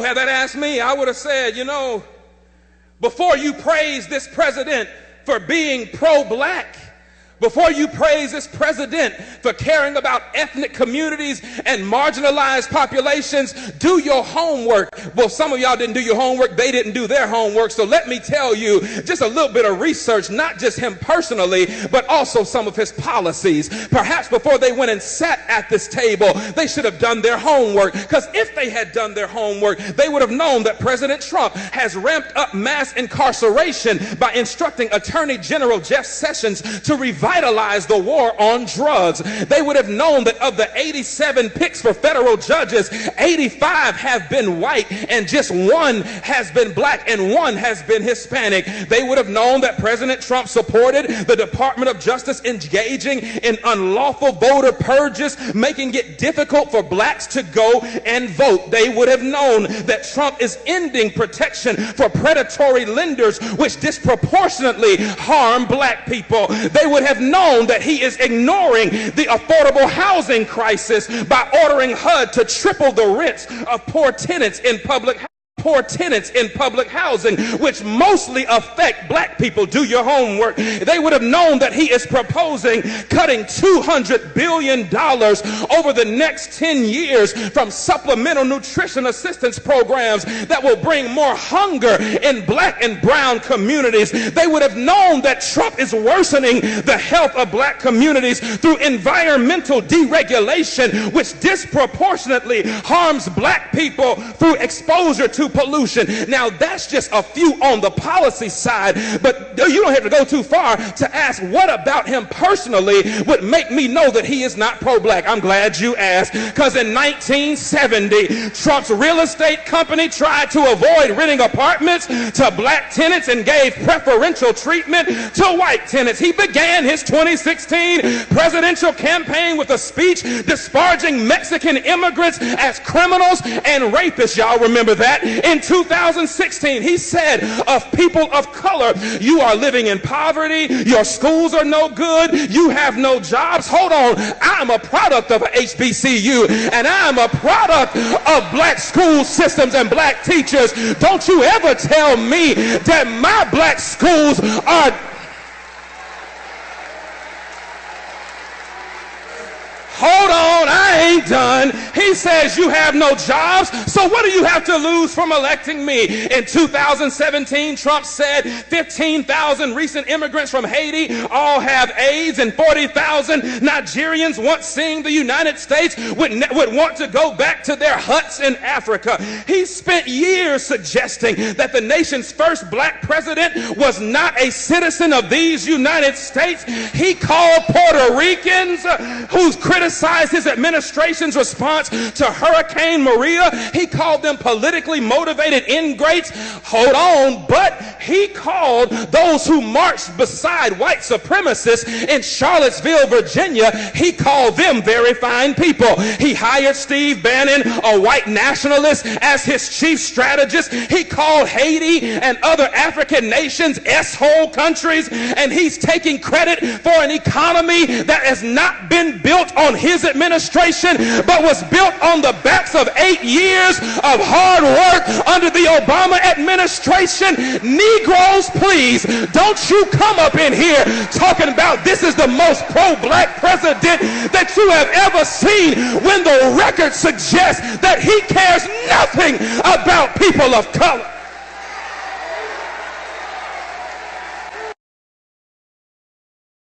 know, had that asked me, I would have said, before you praise this president for being pro-black, before you praise this president for caring about ethnic communities and marginalized populations, do your homework. Well, some of y'all didn't do your homework. They didn't do their homework. So let me tell you just a little bit of research, not just him personally, but also some of his policies. Perhaps before they went and sat at this table, they should have done their homework. Because if they had done their homework, they would have known that President Trump has ramped up mass incarceration by instructing Attorney General Jeff Sessions to revitalize the war on drugs. They would have known that of the 87 picks for federal judges, 85 have been white and just one has been black and one has been Hispanic. They would have known that President Trump supported the Department of Justice engaging in unlawful voter purges, making it difficult for blacks to go and vote. They would have known that Trump is ending protection for predatory lenders, which disproportionately harm black people. They would have known that he is ignoring the affordable housing crisis by ordering HUD to triple the rents of poor tenants in public housing, which mostly affect black people. Do your homework. They would have known that he is proposing cutting $200 billion over the next 10 years from supplemental nutrition assistance programs that will bring more hunger in black and brown communities. They would have known that Trump is worsening the health of black communities through environmental deregulation, which disproportionately harms black people through exposure to pollution. Now, that's just a few on the policy side, but you don't have to go too far to ask what about him personally would make me know that he is not pro-black. I'm glad you asked, because in 1970, Trump's real estate company tried to avoid renting apartments to black tenants and gave preferential treatment to white tenants. He began his 2016 presidential campaign with a speech disparaging Mexican immigrants as criminals and rapists. Y'all remember that? In 2016, he said of people of color, you are living in poverty, your schools are no good, you have no jobs. Hold on, I'm a product of a HBCU, and I'm a product of black school systems and black teachers. Don't you ever tell me that my black schools are... Hold on, I ain't done. He says you have no jobs, so what do you have to lose from electing me? In 2017, Trump said 15,000 recent immigrants from Haiti all have AIDS, and 40,000 Nigerians once seeing the United States would want to go back to their huts in Africa. He spent years suggesting that the nation's first black president was not a citizen of these United States. He called Puerto Ricans who's criticized his administration's response to Hurricane Maria. He called them politically motivated ingrates. Hold on, but he called those who marched beside white supremacists in Charlottesville, Virginia, he called them very fine people. He hired Steve Bannon, a white nationalist, as his chief strategist. He called Haiti and other African nations S-hole countries, and he's taking credit for an economy that has not been built on his administration, but was built on the backs of 8 years of hard work under the Obama administration. Negroes, please, don't you come up in here talking about this is the most pro-black president that you have ever seen, when the record suggests that he cares nothing about people of color.